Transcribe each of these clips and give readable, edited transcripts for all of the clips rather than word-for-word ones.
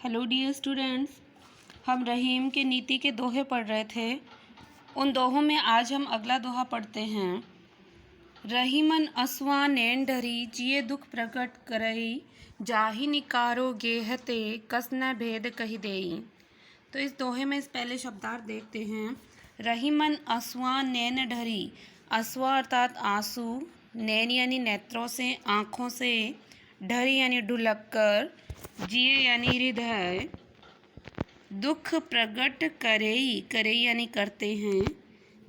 Hello dear students, हम रहीम के नीति के दोहे पढ़ रहे थे। उन दोहों में आज हम अगला दोहा पढ़ते हैं। रहीमन असवा नैन ढरी जिये दुख प्रकट करई, जाहि निकारो गेहते कस न भेद कही देई। तो इस दोहे में इस पहले शब्दार्थ देखते हैं। रहीमन असवा नैन ढरी, असवा अर्थात आंसू, नैन यानी नेत्रों से, आँखों से, ढरी यानी ढुलक कर, जिये यानी हृदय, दुख प्रगट करई, करई यानी करते हैं,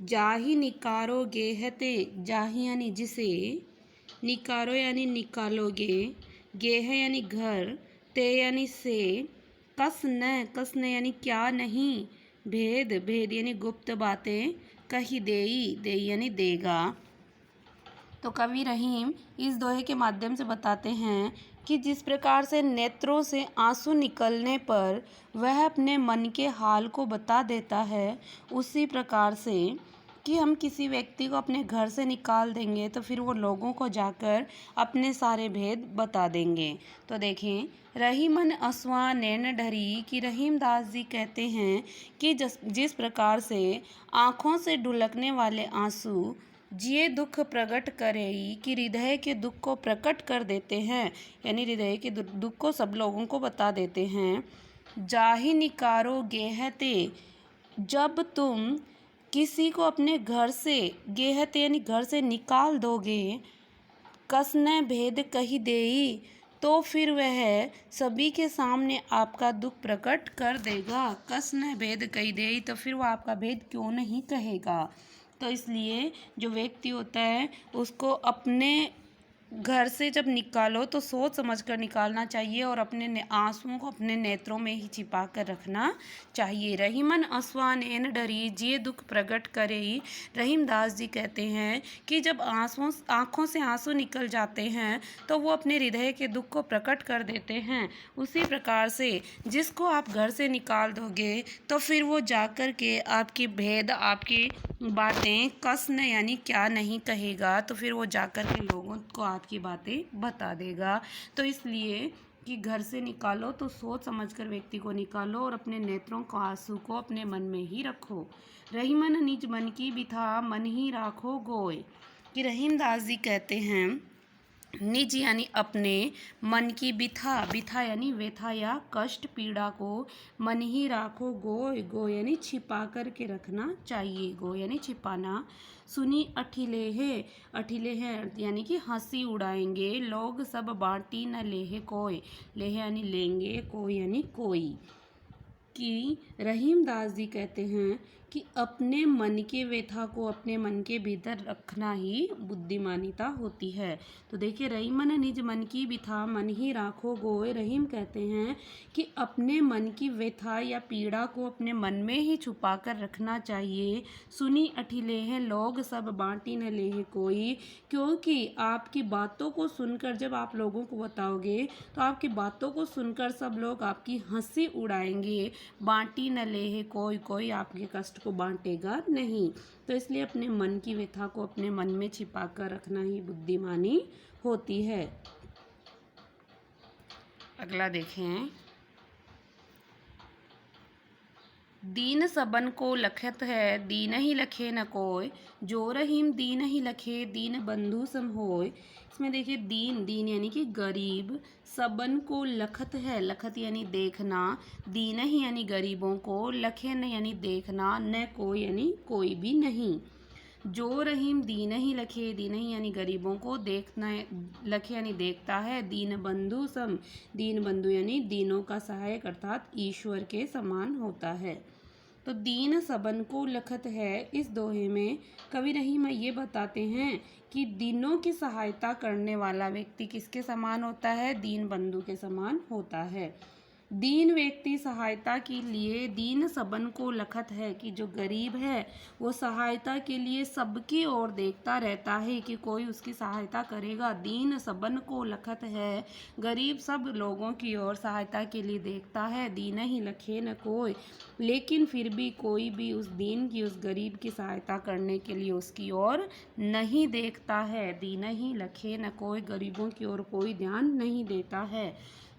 जाहि निकारो गेहते, जाहि यानी जिसे, निकारो यानी निकालोगे, गेह यानी घर, ते यानी से, कस न यानी क्या नहीं, भेद, भेद यानी गुप्त बातें, कही देई, देई यानी देगा। तो कवि रहीम इस दोहे के माध्यम से बताते हैं कि जिस प्रकार से नेत्रों से आंसू निकलने पर वह अपने मन के हाल को बता देता है, उसी प्रकार से कि हम किसी व्यक्ति को अपने घर से निकाल देंगे तो फिर वो लोगों को जाकर अपने सारे भेद बता देंगे। तो देखें, रहीमन असवा नैन ढरी कि रहीम दास जी कहते हैं कि जिस प्रकार से आँखों से ढुलकने वाले आंसू जिये दुख प्रकट करेई कि हृदय के दुख को प्रकट कर देते हैं, यानी हृदय के दुख को सब लोगों को बता देते हैं। जाहि निकारो गेहते, जब तुम किसी को अपने घर से, गेहते यानी घर से निकाल दोगे, कस न भेद कही देई, तो फिर वह सभी के सामने आपका दुख प्रकट कर देगा। कस न भेद कही देई, तो फिर वो आपका भेद क्यों नहीं कहेगा। तो इसलिए जो व्यक्ति होता है उसको अपने घर से जब निकालो तो सोच समझकर निकालना चाहिए और अपने आंसुओं को अपने नेत्रों में ही छिपा कर रखना चाहिए। रहीमन असवा नैन ढरी जिये दुख प्रकट करेई। रहीम दास जी कहते हैं कि जब आँखों से आंसू निकल जाते हैं तो वो अपने हृदय के दुख को प्रकट कर देते हैं। उसी प्रकार से जिसको आप घर से निकाल दोगे तो फिर वो जाकर के आपकी भेद, आपकी बातें कस न यानी क्या नहीं कहेगा, तो फिर वो जाकर के लोगों को आपकी बातें बता देगा। तो इसलिए कि घर से निकालो तो सोच समझकर व्यक्ति को निकालो और अपने नेत्रों को, आंसू को अपने मन में ही रखो। रहीमन निज मन की बिथा मन ही राखो गोय, कि रहीम दास जी कहते हैं निज यानी अपने, मन की बिथा, बिथा यानी व्यथा या कष्ट, पीड़ा को मन ही राखो गोय, गो यानी छिपा करके रखना चाहिए, गो यानी छिपाना। सुनी अठिले है, अठिले है यानी कि हंसी उड़ाएंगे, लोग सब बांटी न लेहे कोय, लेहे यानी लेंगे, कोई यानी कोई। कि रहीम दास जी कहते हैं कि अपने मन के व्यथा को अपने मन के भीतर रखना ही बुद्धिमानिता होती है। तो देखिए, रहीमन निज मन की बिथा मन ही राखो गोय, रहीम कहते हैं कि अपने मन की व्यथा या पीड़ा को अपने मन में ही छुपा कर रखना चाहिए। सुनी अठिले हैं लोग सब बांटी न लेहे कोई, क्योंकि आपकी बातों को सुनकर जब आप लोगों को बताओगे तो आपकी बातों को सुनकर सब लोग आपकी हंसी उड़ाएंगे। बांटी न लेहे कोई, कोई आपके कष्ट को बांटेगा नहीं। तो इसलिए अपने मन की व्यथा को अपने मन में छिपा कर रखना ही बुद्धिमानी होती है। अगला देखें। दीन सबन को लखत है दीन ही लखे न कोय, जो रहीम दीन ही लखे दीन बंधु सम होय। इसमें देखिए, दीन, दीन यानी कि गरीब, सबन को लखत है, लखत यानी देखना, दीन ही यानी गरीबों को, लखे न यानी देखना, न कोई यानी कोई भी नहीं। जो रहीम दीन ही लखे, दीन ही यानी गरीबों को, देखना, लखे यानी देखता है, दीन बंधु सम, दीन बंधु यानी दीनों का सहायक अर्थात ईश्वर के समान होता है। तो दीन सबन को लखत है, इस दोहे में कवि रहीम ये बताते हैं कि दीनों की सहायता करने वाला व्यक्ति किसके समान होता है, दीन बंधु के समान होता है। दीन व्यक्ति सहायता के लिए दीन सबन को लखत है, कि जो गरीब है वो सहायता के लिए सबकी ओर देखता रहता है कि कोई उसकी सहायता करेगा। दीन सबन को लखत है, गरीब सब लोगों की ओर सहायता के लिए देखता है। दीन ही लखे न कोई, लेकिन फिर भी कोई भी उस दीन की, उस गरीब की सहायता करने के लिए उसकी ओर नहीं देखता है। दीन ही लखे न कोई, गरीबों की ओर कोई ध्यान नहीं देता है।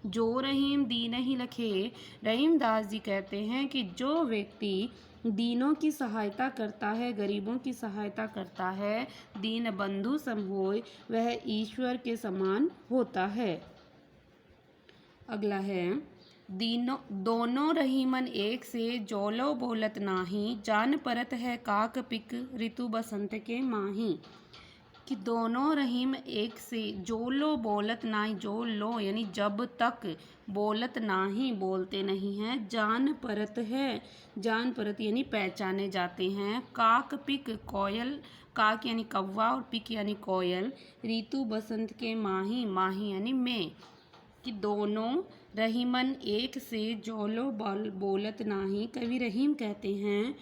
जो रहीम दीन ही लखे। रहीमदास जी कहते हैं कि जो व्यक्ति दीनों की सहायता करता है, गरीबों की सहायता करता है, दीन बंधु सम होय, वह ईश्वर के समान होता है। अगला है दोनों रहीमन एक से, जोलो बोलत नाही, जान परत है काक पिक, ऋतु बसंत के माही। कि दोनों रहीम एक से, जो लो बोलत नाही, जो लो यानी जब तक, बोलत नाही बोलते नहीं हैं, जान परत है, जान परत यानी पहचाने जाते हैं, काक पिक कोयल, काक यानी कौवा और पिक यानी कोयल, ऋतु बसंत के माही, माही यानी में। कि दोनों रहीमन एक से, जोलो बोलत नाही। कवि रहीम कहते हैं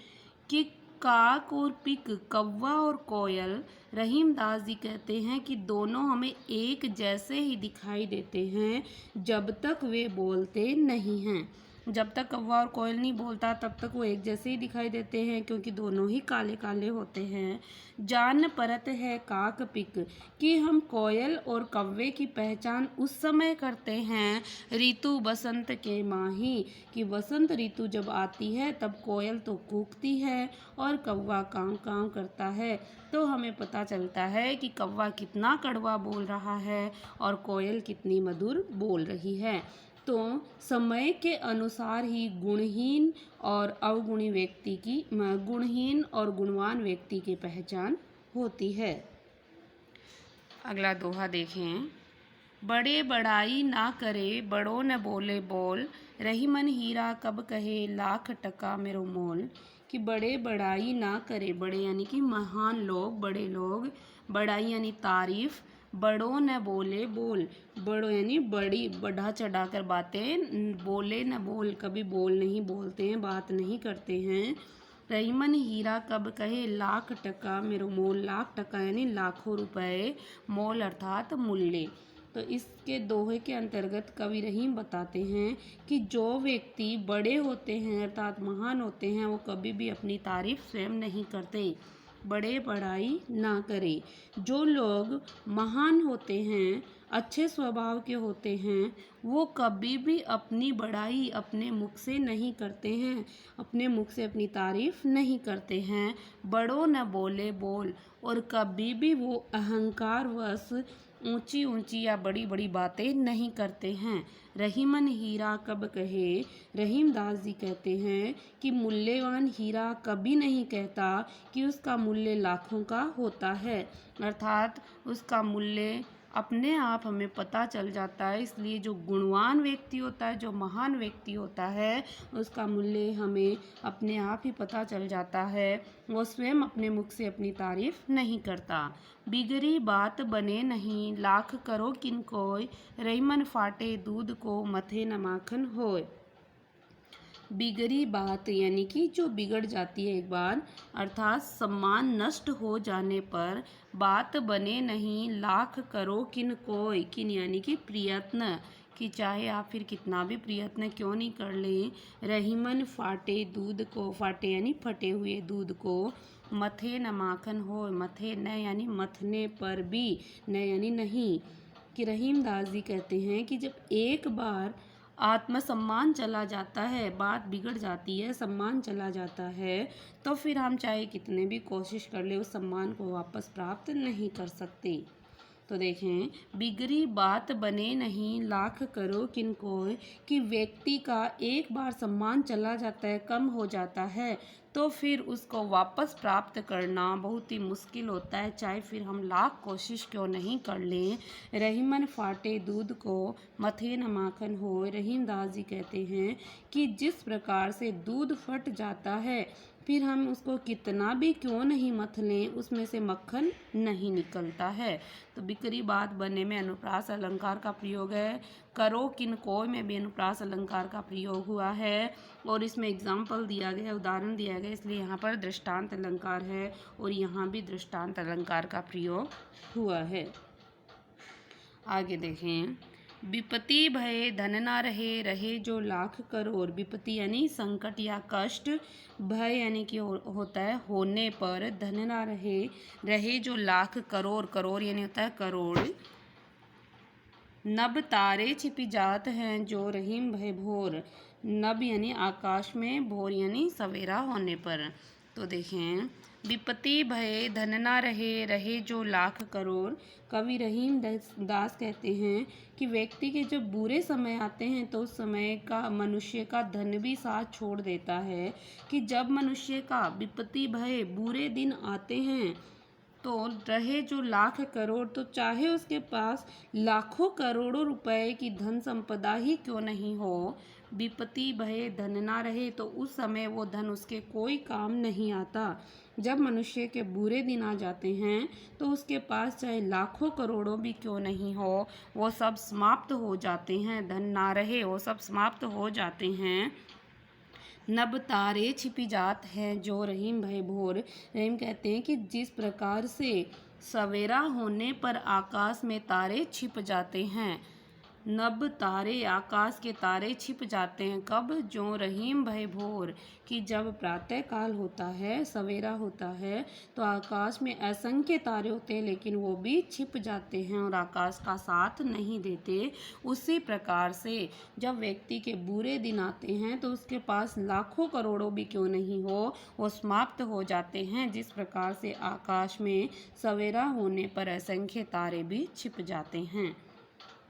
कि काक और पिक, कौवा और कोयल, रहीमदास जी कहते हैं कि दोनों हमें एक जैसे ही दिखाई देते हैं जब तक वे बोलते नहीं हैं। जब तक कौवा और कोयल नहीं बोलता तब तक वो एक जैसे ही दिखाई देते हैं, क्योंकि दोनों ही काले काले होते हैं। जान परत है काक पिक, कि हम कोयल और कौवे की पहचान उस समय करते हैं, ऋतु बसंत के माही, कि बसंत ऋतु जब आती है तब कोयल तो कूकती है और कौवा कांव कांव करता है। तो हमें पता चलता है कि कौवा कितना कड़वा बोल रहा है और कोयल कितनी मधुर बोल रही है। तो समय के अनुसार ही गुणहीन और अवगुणी व्यक्ति की, गुणहीन और गुणवान व्यक्ति की पहचान होती है। अगला दोहा देखें। बड़े बड़ाई ना करे, बड़ों न बोले बोल, रहीमन हीरा कब कहे, लाख टका मेरो मोल। कि बड़े बड़ाई ना करे, बड़े यानी कि महान लोग, बड़े लोग, बड़ाई यानी तारीफ, बड़ों न बोले बोल, बड़ों यानी बड़ी बढ़ा चढ़ा कर बातें, बोले न बोल, कभी बोल नहीं बोलते हैं, बात नहीं करते हैं। रहीमन हीरा कब कहे, लाख टका मेरो मोल, लाख टका यानी लाखों रुपए, मोल अर्थात मूल्य। तो इसके दोहे के अंतर्गत कवि रहीम बताते हैं कि जो व्यक्ति बड़े होते हैं अर्थात महान होते हैं, वो कभी भी अपनी तारीफ स्वयं नहीं करते। बड़े बड़ाई ना करे। जो लोग महान होते हैं, अच्छे स्वभाव के होते हैं, वो कभी भी अपनी बड़ाई अपने मुख से नहीं करते हैं, अपने मुख से अपनी तारीफ नहीं करते हैं। बड़ों न बोले बोल, और कभी भी वो अहंकारवश ऊंची ऊंची या बड़ी बड़ी बातें नहीं करते हैं। रहीमन हीरा कब कहे, रहीमदास जी कहते हैं कि मूल्यवान हीरा कभी नहीं कहता कि उसका मूल्य लाखों का होता है, अर्थात उसका मूल्य अपने आप हमें पता चल जाता है। इसलिए जो गुणवान व्यक्ति होता है, जो महान व्यक्ति होता है, उसका मूल्य हमें अपने आप ही पता चल जाता है। वो स्वयं अपने मुख से अपनी तारीफ नहीं करता। बिगड़ी बात बने नहीं, लाख करो किन कोय, रहीमन फाटे दूध को, मथे न माखन होय। बिगड़ी बात यानी कि जो बिगड़ जाती है एक बार, अर्थात सम्मान नष्ट हो जाने पर, बात बने नहीं, लाख करो किन कोय, किन यानी कि प्रयत्न, कि चाहे आप फिर कितना भी प्रयत्न क्यों नहीं कर लें, रहीमन फाटे दूध को, फाटे यानी फटे हुए दूध को, मथे न माखन हो, मथे न यानी मथने पर भी, न यानी नहीं। कि रहीमदास जी कहते हैं कि जब एक बार आत्मसम्मान चला जाता है, बात बिगड़ जाती है, सम्मान चला जाता है, तो फिर हम चाहे कितने भी कोशिश कर ले उस सम्मान को वापस प्राप्त नहीं कर सकते। तो देखें, बिगड़ी बात बने नहीं, लाख करो किन कोय, कि व्यक्ति का एक बार सम्मान चला जाता है, कम हो जाता है, तो फिर उसको वापस प्राप्त करना बहुत ही मुश्किल होता है, चाहे फिर हम लाख कोशिश क्यों नहीं कर लें। रहीमन फाटे दूध को, मथे न माखन हो। रहीमदास जी कहते हैं कि जिस प्रकार से दूध फट जाता है, फिर हम उसको कितना भी क्यों नहीं मथ लें, उसमें से मक्खन नहीं निकलता है। तो बिगड़ी बात बने में अनुप्रास अलंकार का प्रयोग है। करो किन कोय में भी अनुप्रास अलंकार का प्रयोग हुआ है, और इसमें एग्जाम्पल दिया गया, उदाहरण दिया गया, इसलिए यहाँ पर दृष्टांत अलंकार है, और यहाँ भी दृष्टांत अलंकार का प्रयोग हुआ है। आगे देखें। विपत्ति भय धन ना रहे, रहे जो लाख करोड़। विपत्ति यानी संकट या कष्ट, भय यानी कि होता है होने पर, धन ना रहे, रहे जो लाख करोड़, करोड़ यानी होता है करोड़। नभ तारे छिपी जात हैं जो रहीम भय भोर। नभ यानी आकाश में, भोर यानी सवेरा होने पर। तो देखें, विपत्ति भय धन ना रहे, रहे जो लाख करोड़। कवि रहीम दास कहते हैं कि व्यक्ति के जब बुरे समय आते हैं तो उस समय का मनुष्य का धन भी साथ छोड़ देता है। कि जब मनुष्य का विपत्ति भय बुरे दिन आते हैं तो रहे जो लाख करोड़, तो चाहे उसके पास लाखों करोड़ों रुपए की धन संपदा ही क्यों नहीं हो, विपत्ति भय धन ना रहे तो उस समय वो धन उसके कोई काम नहीं आता। जब मनुष्य के बुरे दिन आ जाते हैं तो उसके पास चाहे लाखों करोड़ों भी क्यों नहीं हो, वो सब समाप्त हो जाते हैं। धन ना रहे, वो सब समाप्त हो जाते हैं। नभ तारे छिपी जात हैं जो रहीम भय भोर। रहीम कहते हैं कि जिस प्रकार से सवेरा होने पर आकाश में तारे छिप जाते हैं, नभ तारे आकाश के तारे छिप जाते हैं। कब? जो रहीम भय भोर, कि जब प्रातः काल होता है, सवेरा होता है, तो आकाश में असंख्य तारे होते हैं लेकिन वो भी छिप जाते हैं और आकाश का साथ नहीं देते। उसी प्रकार से जब व्यक्ति के बुरे दिन आते हैं तो उसके पास लाखों करोड़ों भी क्यों नहीं हो, वो समाप्त हो जाते हैं। जिस प्रकार से आकाश में सवेरा होने पर असंख्य तारे भी छिप जाते हैं।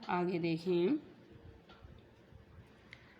आगे देखें,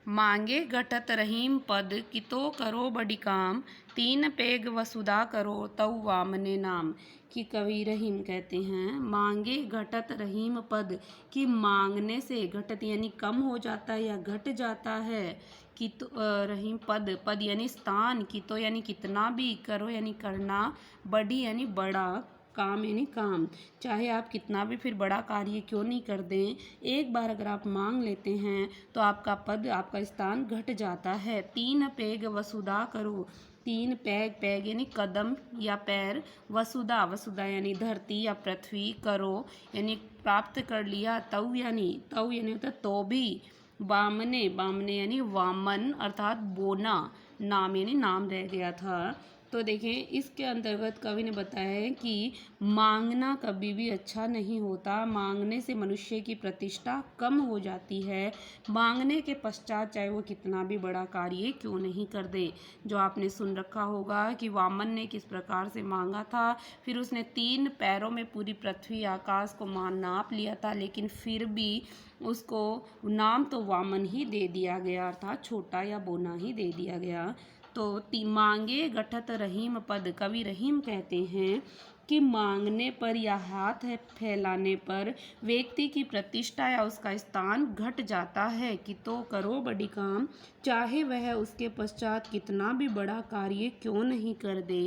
मांगे घटत रहीम पद, कितो करो बड़ी काम। तीन पेग वसुधा करो, तऊ वामने नाम। कि कवि रहीम कहते हैं, मांगे घटत रहीम पद, कि मांगने से घटत यानी कम हो जाता है या घट जाता है। कि तो रहीम पद, पद यानी स्थान, कि तो यानी कितना भी, करो यानी करना, बड़ी यानी बड़ा, काम यानी काम, चाहे आप कितना भी फिर बड़ा कार्य क्यों नहीं कर दें, एक बार अगर आप मांग लेते हैं तो आपका पद, आपका स्थान घट जाता है। तीन पेग वसुधा करो, तीन पैग, पैग यानी कदम या पैर, वसुधा, वसुधा यानी धरती या पृथ्वी, करो यानी प्राप्त कर लिया, तव यानी होता तो भी, बामने, बामने यानी वामन अर्थात बोना, नाम यानी नाम रह गया था। तो देखें, इसके अंतर्गत कवि ने बताया है कि मांगना कभी भी अच्छा नहीं होता। मांगने से मनुष्य की प्रतिष्ठा कम हो जाती है। मांगने के पश्चात चाहे वो कितना भी बड़ा कार्य क्यों नहीं कर दे। जो आपने सुन रखा होगा कि वामन ने किस प्रकार से मांगा था, फिर उसने 3 पैरों में पूरी पृथ्वी आकाश को नाप लिया था, लेकिन फिर भी उसको नाम तो वामन ही दे दिया गया, अर्थात छोटा या बोना ही दे दिया गया। तो मांगे घटत रहीम पद, कवि रहीम कहते हैं कि मांगने पर या हाथ फैलाने पर व्यक्ति की प्रतिष्ठा या उसका स्थान घट जाता है। कि तो करो बड़ी काम, चाहे वह उसके पश्चात कितना भी बड़ा कार्य क्यों नहीं कर दे।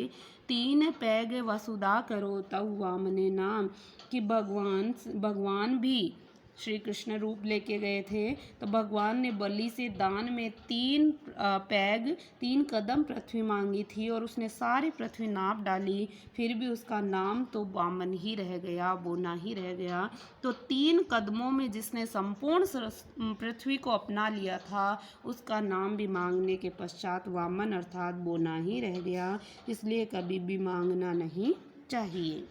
तीन पैग वसुधा करो, तव वामने नाम। कि भगवान भी श्री कृष्ण रूप लेके गए थे तो भगवान ने बलि से दान में 3 पैग, 3 कदम पृथ्वी मांगी थी और उसने सारी पृथ्वी नाप डाली, फिर भी उसका नाम तो वामन ही रह गया, बोना ही रह गया। तो 3 कदमों में जिसने संपूर्ण पृथ्वी को अपना लिया था, उसका नाम भी मांगने के पश्चात वामन अर्थात बोना ही रह गया। इसलिए कभी भी मांगना नहीं चाहिए।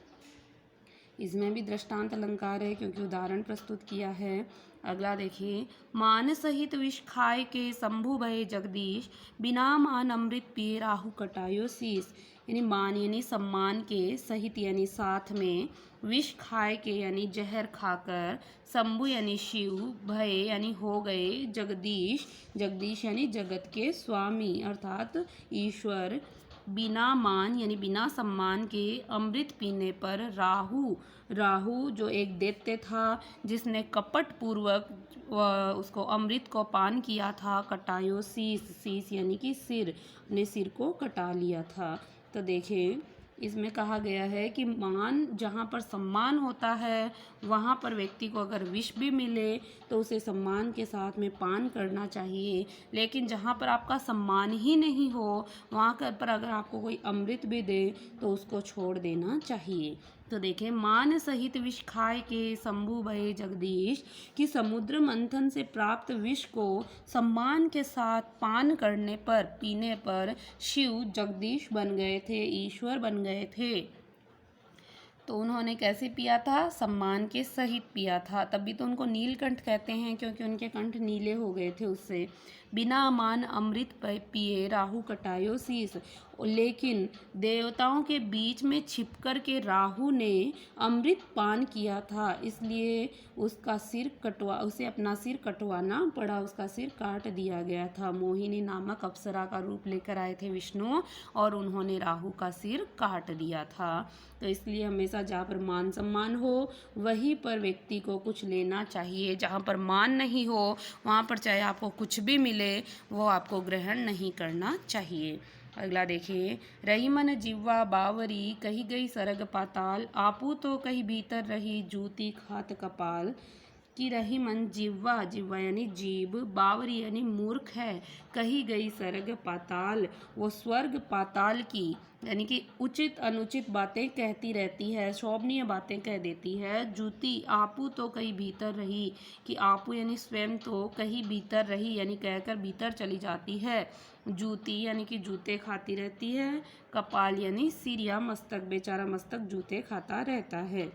इसमें भी दृष्टांत अलंकार है क्योंकि उदाहरण प्रस्तुत किया है। अगला देखिए, मान सहित विष खाए के शंभु भये जगदीश, बिना मान अमृत पिए राहु कटायो शीस। यानी मान यानी सम्मान के, सहित यानी साथ में, विष खाए के यानी जहर खाकर, शंभु यानी शिव, भय यानी हो गए, जगदीश, जगदीश यानी जगत के स्वामी अर्थात ईश्वर, बिना मान यानी बिना सम्मान के, अमृत पीने पर राहु, राहु जो एक दैत्य था जिसने कपट पूर्वक उसको अमृत को पान किया था, कटायो शीस, शीस यानी कि सिर, अपने सिर को कटा लिया था। तो देखें, इसमें कहा गया है कि मान, जहाँ पर सम्मान होता है वहाँ पर व्यक्ति को अगर विष भी मिले तो उसे सम्मान के साथ में पान करना चाहिए, लेकिन जहाँ पर आपका सम्मान ही नहीं हो वहाँ पर अगर आपको कोई अमृत भी दे तो उसको छोड़ देना चाहिए। तो देखें, मान सहित विष खाए के शंभु भये जगदीश, कि समुद्र मंथन से प्राप्त विष को सम्मान के साथ पान करने पर, पीने पर शिव जगदीश बन गए थे, ईश्वर बन गए थे। तो उन्होंने कैसे पिया था? सम्मान के सहित पिया था। तभी तो उनको नीलकंठ कहते हैं, क्योंकि उनके कंठ नीले हो गए थे उससे। बिना अमान अमृत पिए राहु कटायो शीस। लेकिन देवताओं के बीच में छिपकर के राहु ने अमृत पान किया था, इसलिए उसे अपना सिर कटवाना पड़ा, उसका सिर काट दिया गया था। मोहिनी नामक अप्सरा का रूप लेकर आए थे विष्णु और उन्होंने राहु का सिर काट दिया था। तो इसलिए हमेशा जहाँ पर मान सम्मान हो वहीं पर व्यक्ति को कुछ लेना चाहिए। जहाँ पर मान नहीं हो वहाँ पर चाहे आपको कुछ भी मिले वो आपको ग्रहण नहीं करना चाहिए। अगला देखिए, रही मन जिह्वा बावरी कही गई सरग पाताल, आपू तो कहीं भीतर रही जूती खात कपाल। कि रही मन जिह्वा, जिह्वा यानी जीभ, बावरी यानी मूर्ख है, कही गई सरग पाताल, वो स्वर्ग पाताल की यानी कि उचित अनुचित बातें कहती रहती है, शोभनीय बातें कह देती है। जूती, आपू तो कहीं भीतर रही, कि आपू यानी स्वयं तो कहीं भीतर रही यानी कहकर भीतर चली जाती है। जूती यानी कि जूते खाती रहती है। कपाल यानी सिर या मस्तक, बेचारा मस्तक जूते खाता रहता है।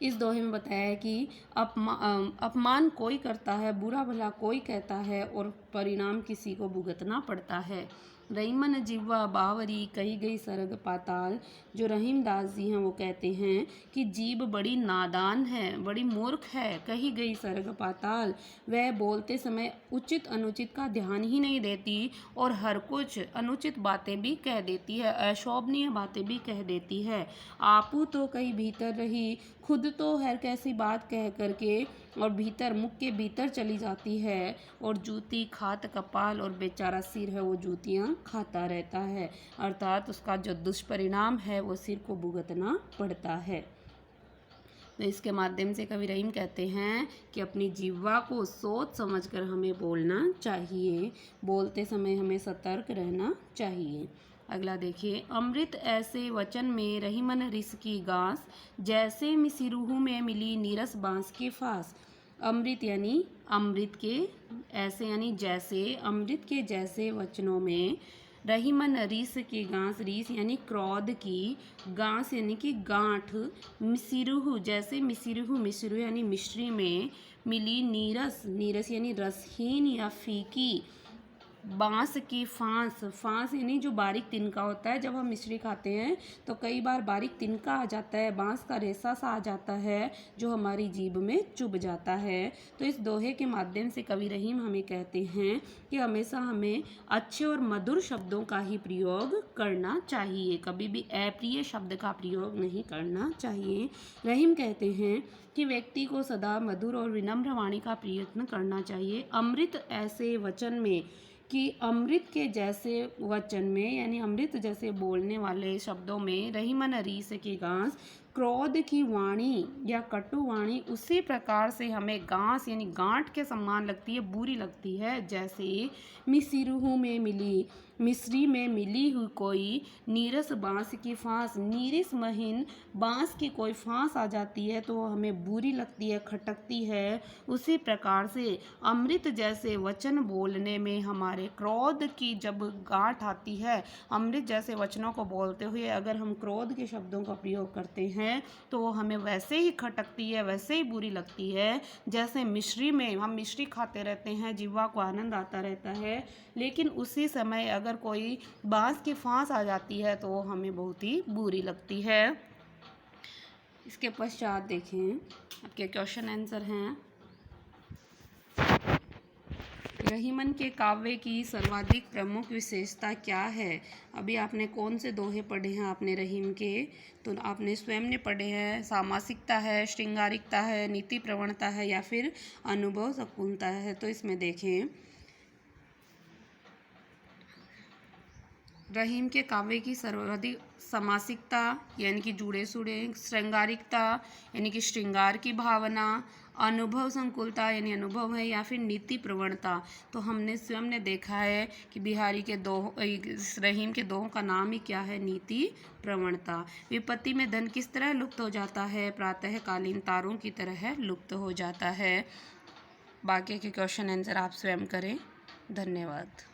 इस दोहे में बताया है कि अपमान कोई करता है, बुरा भला कोई कहता है और परिणाम किसी को भुगतना पड़ता है। रहीमन जिह्वा बावरी कही गई सरग पाताल। जो रहीम दास जी हैं वो कहते हैं कि जीभ बड़ी नादान है, बड़ी मूर्ख है, कही गई सरग पाताल। वह बोलते समय उचित अनुचित का ध्यान ही नहीं देती और हर कुछ अनुचित बातें भी कह देती है, अशोभनीय बातें भी कह देती है। आपू तो कहीं भीतर रही, खुद तो हर कैसी बात कह करके और भीतर मुख के भीतर चली जाती है। और जूती खात कपाल, और बेचारा सिर है वो जूतियाँ खाता रहता है, अर्थात उसका जो दुष्परिणाम है वो सिर को भुगतना पड़ता है। तो इसके माध्यम से कवि रहीम कहते हैं कि अपनी जिह्वा को सोच समझकर हमें बोलना चाहिए, बोलते समय हमें सतर्क रहना चाहिए। अगला देखिए, अमृत ऐसे वचन में रही मन रिस की गास, जैसे मिसिरुहु में मिली नीरस बांस के फास। अमृत यानी अमृत के ऐसे यानी जैसे, अमृत के जैसे वचनों में रही मन रीस की गांस, रीस यानी क्रोध की, गांस यानी कि गांठ, मिसिरुहु जैसे मिसिरुहु, मिसिरु यानी मिश्री में, मिली नीरस, नीरस यानी रसहीन या फीकी, बांस की फांस, फांस यानी जो बारीक तिनका होता है। जब हम मिश्री खाते हैं तो कई बार बारीक तिनका आ जाता है, बांस का रेसा सा आ जाता है जो हमारी जीभ में चुभ जाता है। तो इस दोहे के माध्यम से कवि रहीम हमें कहते हैं कि हमेशा हमें अच्छे और मधुर शब्दों का ही प्रयोग करना चाहिए, कभी भी अप्रिय शब्द का प्रयोग नहीं करना चाहिए। रहीम कहते हैं कि व्यक्ति को सदा मधुर और विनम्र वाणी का प्रयत्न करना चाहिए। अमृत ऐसे वचन में, कि अमृत के जैसे वचन में यानी अमृत जैसे बोलने वाले शब्दों में रही मन रीस की गांस, क्रोध की वाणी या कटु वाणी उसी प्रकार से हमें गांस यानी गांठ के समान लगती है, बुरी लगती है। जैसे मिसिरुहु में मिली, मिस्री में मिली हुई कोई नीरस बांस की फांस, नीरस महीन बांस की कोई फांस आ जाती है तो हमें बुरी लगती है, खटकती है। उसी प्रकार से अमृत जैसे वचन बोलने में हमारे क्रोध की जब गांठ आती है, अमृत जैसे वचनों को बोलते हुए अगर हम क्रोध के शब्दों का प्रयोग करते हैं तो वो हमें वैसे ही खटकती है, वैसे ही बुरी लगती है। जैसे मिश्री में हम मिश्री खाते रहते हैं, जिह्वा को आनंद आता रहता है, लेकिन उसी समय अगर कोई बांस की फांस आ जाती है तो हमें बहुत ही बुरी लगती है। इसके पश्चात देखें, आपके क्वेश्चन आंसर हैं। रहीमन के काव्य की सर्वाधिक प्रमुख विशेषता क्या है? अभी आपने कौन से दोहे पढ़े हैं आपने रहीम के? तो आपने स्वयं ने पढ़े हैं, सामासिकता है, श्रृंगारिकता है, नीति प्रवणता है या फिर अनुभव संकुलता है। तो इसमें देखें, रहीम के काव्य की सर्वाधिक सामासिकता यानी कि जुड़े सुड़े, श्रृंगारिकता यानी कि श्रृंगार की भावना, अनुभव संकुलता यानी अनुभव है या फिर नीति प्रवणता। तो हमने स्वयं ने देखा है कि बिहारी के रहीम के दोहों का नाम ही क्या है? नीति प्रवणता। विपत्ति में धन किस तरह लुप्त हो जाता है? प्रातःकालीन तारों की तरह लुप्त हो जाता है। बाकी के क्वेश्चन आंसर आप स्वयं करें। धन्यवाद।